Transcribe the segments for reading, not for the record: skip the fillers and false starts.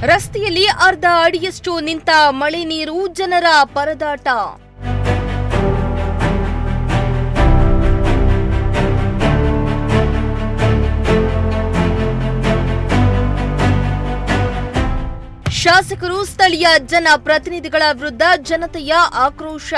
ರಸ್ತೆಯಲ್ಲಿ ಅರ್ಧ ಅಡಿಯಷ್ಟು ನಿಂತ ಮಳೆ ನೀರು, ಜನರ ಪರದಾಟ. ಶಾಸಕರು, ಸ್ಥಳೀಯ ಜನಪ್ರತಿನಿಧಿಗಳ ವಿರುದ್ಧ ಜನತೆಯ ಆಕ್ರೋಶ.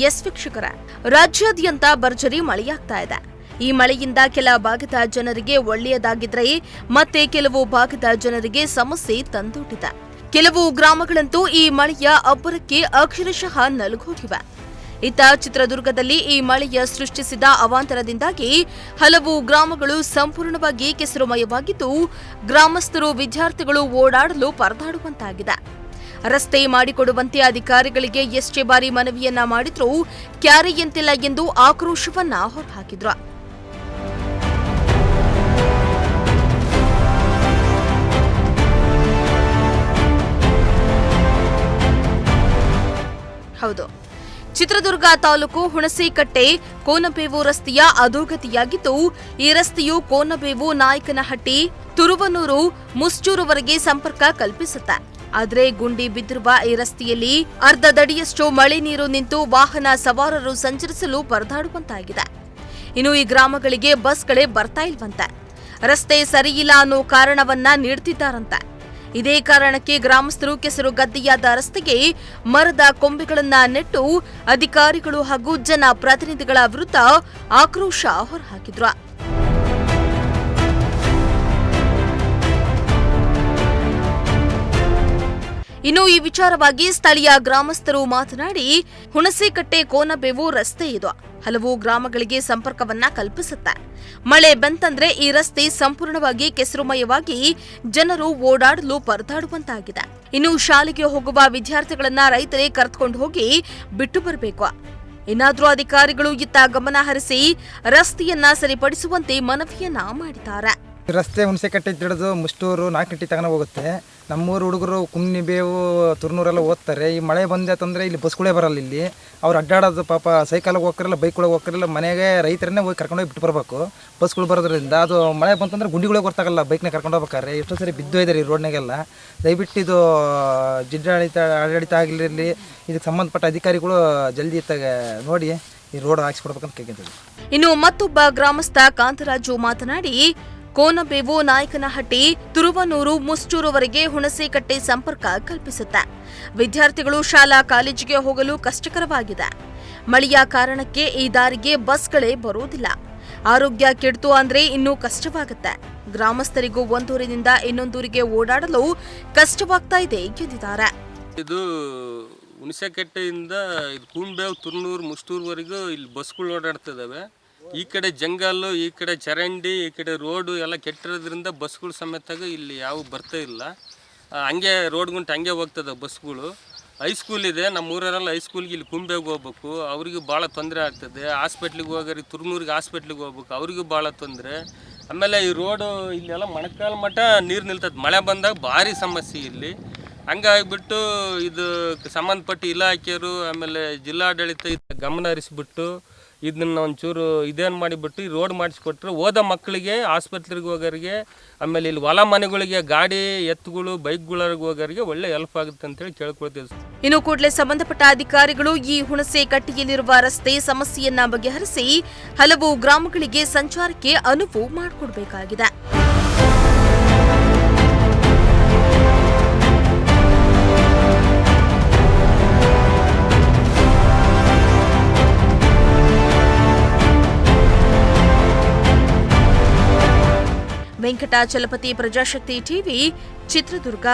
ಎಸ್ ವೀಕ್ಷಕರ, ರಾಜ್ಯಾದ್ಯಂತ ಭರ್ಜರಿ ಮಳೆಯಾಗ್ತಾ ಇದೆ. ಈ ಮಳೆಯಿಂದ ಕೆಲ ಭಾಗದ ಜನರಿಗೆ ಒಳ್ಳೆಯದಾಗಿದ್ರೆ ಮತ್ತೆ ಕೆಲವು ಭಾಗದ ಜನರಿಗೆ ಸಮಸ್ಯೆ ತಂದೊಡ್ಡಿದೆ. ಕೆಲವು ಗ್ರಾಮಗಳಂತೂ ಈ ಮಳೆಯ ಅಬ್ಬರಕ್ಕೆ ಅಕ್ಷರಶಃ ನಲುಗೋಗಿವೆ. ಇತ್ತ ಚಿತ್ರದುರ್ಗದಲ್ಲಿ ಈ ಮಳೆಯ ಸೃಷ್ಟಿಸಿದ ಅವಾಂತರದಿಂದಾಗಿ ಹಲವು ಗ್ರಾಮಗಳು ಸಂಪೂರ್ಣವಾಗಿ ಕೆಸರುಮಯವಾಗಿದ್ದು, ಗ್ರಾಮಸ್ಥರು, ವಿದ್ಯಾರ್ಥಿಗಳು ಓಡಾಡಲು ಪರದಾಡುವಂತಾಗಿದೆ. ರಸ್ತೆ ಮಾಡಿಕೊಡುವಂತೆ ಅಧಿಕಾರಿಗಳಿಗೆ ಎಷ್ಟೇ ಬಾರಿ ಮನವಿಯನ್ನ ಮಾಡಿದ್ರೂ ಕ್ಯಾರೆಯಂತಿಲ್ಲ ಎಂದು ಆಕ್ರೋಶವನ್ನ ಹೊರಹಾಕಿದ್ರು. ಹೌದು, ಚಿತ್ರದುರ್ಗ ತಾಲೂಕು ಹುಣಸೇಕಟ್ಟೆ ಕೋನಬೇವು ರಸ್ತೆಯ ಅಧೋಗತಿಯಾಗಿದ್ದು, ಈ ರಸ್ತೆಯು ಕೋನಬೇವು, ನಾಯಕನಹಟ್ಟಿ, ತುರುವನೂರು, ಮುಸ್ಚೂರುವರೆಗೆ ಸಂಪರ್ಕ ಕಲ್ಪಿಸುತ್ತೆ. ಆದರೆ ಗುಂಡಿ ಬಿದ್ದಿರುವ ಈ ರಸ್ತೆಯಲ್ಲಿ ಅರ್ಧದಡಿಯಷ್ಟು ಮಳೆ ನೀರು ನಿಂತು ವಾಹನ ಸವಾರರು ಸಂಚರಿಸಲು ಪರದಾಡುವಂತಾಗಿದೆ. ಇನ್ನು ಈ ಗ್ರಾಮಗಳಿಗೆ ಬಸ್ಗಳೇ ಬರ್ತಾ ಇಲ್ವಂತೆ. ರಸ್ತೆ ಸರಿಯಿಲ್ಲ ಅನ್ನೋ ಕಾರಣವನ್ನ ನೀಡ್ತಿದ್ದಾರಂತೆ. ಇದೇ ಕಾರಣಕ್ಕೆ ಗ್ರಾಮಸ್ಥರು ಕೆಸರು ಗದ್ದೆಯಾದ ರಸ್ತೆಗೆ ಮರದ ಕೊಂಬೆಗಳನ್ನ ನೆಟ್ಟು ಅಧಿಕಾರಿಗಳು ಹಾಗೂ ಜನಪ್ರತಿನಿಧಿಗಳ ವಿರುದ್ಧ ಆಕ್ರೋಶ ಹೊರಹಾಕಿದ್ರು. ಇನ್ನು ಈ ವಿಚಾರವಾಗಿ ಸ್ಥಳೀಯ ಗ್ರಾಮಸ್ಥರು ಮಾತನಾಡಿ, ಹುಣಸೇಕಟ್ಟೆ ಕೋನಬೇವು ರಸ್ತೆ ಇದು ಹಲವು ಗ್ರಾಮಗಳಿಗೆ ಸಂಪರ್ಕವನ್ನ ಕಲ್ಪಿಸುತ್ತೆ. ಮಳೆ ಬಂತಂದ್ರೆ ಈ ರಸ್ತೆ ಸಂಪೂರ್ಣವಾಗಿ ಕೆಸರುಮಯವಾಗಿ ಜನರು ಓಡಾಡಲು ಪರದಾಡುವಂತಾಗಿದೆ. ಇನ್ನು ಶಾಲೆಗೆ ಹೋಗುವ ವಿದ್ಯಾರ್ಥಿಗಳನ್ನ ರೈತರೇ ಕರೆದುಕೊಂಡು ಹೋಗಿ ಬಿಟ್ಟು ಬರಬೇಕು. ಇನ್ನಾದ್ರೂ ಅಧಿಕಾರಿಗಳು ಇತ್ತ ಗಮನ ಹರಿಸಿ ರಸ್ತೆಯನ್ನ ಸರಿಪಡಿಸುವಂತೆ ಮನವಿಯನ್ನ ಮಾಡಿದ್ದಾರೆ. ರಸ್ತೆ ಹುಣಸೇಕಟ್ಟೆ ಹಿಡಿದು ಮುಷ್ಟೂರು, ನಾಲ್ಕನಟ್ಟಿ ತಗೊಂಡು ಹೋಗುತ್ತೆ. ನಮ್ಮೂರು ಹುಡುಗರು ಕುಮ್ನಿಬೇವು, ತುರ್ನೂರೆಲ್ಲ ಓದ್ತಾರೆ. ಈ ಮಳೆ ಬಂದೈತಂದರೆ ಇಲ್ಲಿ ಬಸ್ಗಳೇ ಬರಲ್ಲ. ಇಲ್ಲಿ ಅವ್ರು ಅಡ್ಡಾಡೋದು ಪಾಪ ಸೈಕಲ್ಗೆ ಹೋಗ್ತಿರಲ್ಲ, ಬೈಕ್ಗಳಿಗೆ ಹೋಗ್ತಿರಲ್ಲ, ಮನೆಗೆ ರೈತರನ್ನೇ ಹೋಗಿ ಕರ್ಕೊಂಡೋಗಿ ಬಿಟ್ಟು ಬರಬೇಕು. ಬಸ್ಗಳು ಬರೋದ್ರಿಂದ ಅದು ಮಳೆ ಬಂತಂದ್ರೆ ಗುಂಡಿಗಳಿಗೆ ಗೊತ್ತಾಗಲ್ಲ. ಬೈಕ್ನ ಕರ್ಕೊಂಡು ಹೋಗ್ಬೇಕಾರೆ ಎಷ್ಟೋ ಸರಿ ಬಿದ್ದೋಯ್ದಾರೆ ಈ ರೋಡ್ನಾಗೆಲ್ಲ. ದಯವಿಟ್ಟು ಇದು ಆಡಳಿತ ಆಗಿರಲಿ, ಇದಕ್ಕೆ ಸಂಬಂಧಪಟ್ಟ ಅಧಿಕಾರಿಗಳು ಜಲ್ದಿ ನೋಡಿ ಈ ರೋಡ್ ಹಾಕಿಸ್ಕೊಡ್ಬೇಕಂತ ಕೇಳ್ತಿದ್ವಿ. ಇನ್ನು ಮತ್ತೊಬ್ಬ ಗ್ರಾಮಸ್ಥ ಕಾಂತರಾಜು ಮಾತನಾಡಿ, ಕೋನಬೇವು, ನಾಯಕನಹಟ್ಟಿ, ತುರುವನೂರು, ಮುಸ್ಚೂರುವರೆಗೆ ಹುಣಸೇಕಟ್ಟೆ ಸಂಪರ್ಕ ಕಲ್ಪಿಸುತ್ತೆ. ವಿದ್ಯಾರ್ಥಿಗಳು ಶಾಲಾ ಕಾಲೇಜಿಗೆ ಹೋಗಲು ಕಷ್ಟಕರವಾಗಿದೆ. ಮಳೆಯ ಕಾರಣಕ್ಕೆ ಈ ದಾರಿಗೆ ಬಸ್ಗಳೇ ಬರುವುದಿಲ್ಲ. ಆರೋಗ್ಯ ಕೆಡ್ತು ಅಂದ್ರೆ ಇನ್ನೂ ಕಷ್ಟವಾಗುತ್ತೆ. ಗ್ರಾಮಸ್ಥರಿಗೂ ಒಂದೂರಿನಿಂದ ಇನ್ನೊಂದೂರಿಗೆ ಓಡಾಡಲು ಕಷ್ಟವಾಗ್ತಾ ಇದೆ ಎಂದಿದ್ದಾರೆ. ಇದು ಹುಣಸೇಕಟ್ಟೆಯಿಂದ ಕೂಂಬೇವು, ತುರ್ನೂರು, ಮುಷ್ಟೂರ್ವರೆಗೂ ಇಲ್ಲಿ ಬಸ್ಗಳು ಓಡಾಡ್ತಿದ್ದಾವೆ. ಈ ಕಡೆ ಜಂಗಲ್ಲು, ಈ ಕಡೆ ಚರಂಡಿ, ಈ ಕಡೆ ರೋಡು ಎಲ್ಲ ಕೆಟ್ಟಿರೋದ್ರಿಂದ ಬಸ್ಗಳು ಸಮೇತಾಗ ಇಲ್ಲಿ ಯಾವ ಬರ್ತಾ ಇಲ್ಲ. ಹಂಗೆ ರೋಡ್ ಗುಂಟು ಹಂಗೆ ಹೋಗ್ತದೆ ಬಸ್ಗಳು. ಹೈಸ್ಕೂಲ್ ಇದೆ, ನಮ್ಮ ಊರಲ್ಲೆಲ್ಲ ಹೈಸ್ಕೂಲ್ಗೆ ಇಲ್ಲಿ ಕುಂಬೇಗೆ ಹೋಗ್ಬೇಕು, ಅವ್ರಿಗೂ ಭಾಳ ತೊಂದರೆ ಆಗ್ತದೆ. ಹಾಸ್ಪಿಟ್ಲಿಗೆ ಹೋಗೋರಿಗೆ ತುರ್ನೂರಿಗೆ ಹಾಸ್ಪಿಟ್ಲಿಗೆ ಹೋಗ್ಬೇಕು, ಅವ್ರಿಗೂ ಭಾಳ ತೊಂದರೆ. ಆಮೇಲೆ ಈ ರೋಡು ಇಲ್ಲೆಲ್ಲ ಮೊಣಕಾಲು ಮಟ್ಟ ನೀರು ನಿಲ್ತದೆ. ಮಳೆ ಬಂದಾಗ ಭಾರಿ ಸಮಸ್ಯೆ ಇಲ್ಲಿ. ಹಂಗಾಗಿಬಿಟ್ಟು ಇದು ಸಂಬಂಧಪಟ್ಟ ಇಲಾಖೆಯರು ಆಮೇಲೆ ಜಿಲ್ಲಾಡಳಿತ ಗಮನ ಹರಿಸ್ಬಿಟ್ಟು ಇದನ್ನ ಒಂಚೂರು ಇದೇನು ಮಾಡಿಬಿಟ್ಟು ಈ ರೋಡ್ ಮಾಡಿಸ್ಕೊಟ್ರೆ ಓದ ಮಕ್ಕಳಿಗೆ, ಆಸ್ಪತ್ರೆಗೆ ಹೋಗೋರಿಗೆ, ಆಮೇಲೆ ಇಲ್ಲಿ ಹೊಲ ಮನೆಗಳಿಗೆ, ಗಾಡಿ ಎತ್ತುಗಳು, ಬೈಕ್ಗಳಿಗೆ ಹೋಗೋರಿಗೆ ಒಳ್ಳೆ ಹೆಲ್ಪ್ ಆಗುತ್ತೆ ಅಂತೇಳಿ ಕೇಳ್ಕೊಳ್ತೀವಿ. ಇನ್ನು ಕೂಡಲೇ ಸಂಬಂಧಪಟ್ಟ ಅಧಿಕಾರಿಗಳು ಈ ಹುಣಸೇಕಟ್ಟೆಯಲ್ಲಿರುವ ರಸ್ತೆ ಸಮಸ್ಯೆಯನ್ನ ಬಗೆಹರಿಸಿ ಹಲವು ಗ್ರಾಮಗಳಿಗೆ ಸಂಚಾರಕ್ಕೆ ಅನುವು ಮಾಡಿಕೊಡಬೇಕಾಗಿದೆ. ವೆಂಕಟಾಚಲಪತಿ, ಪ್ರಜಾಶಕ್ತಿ ಟಿವಿ, ಚಿತ್ರದುರ್ಗ.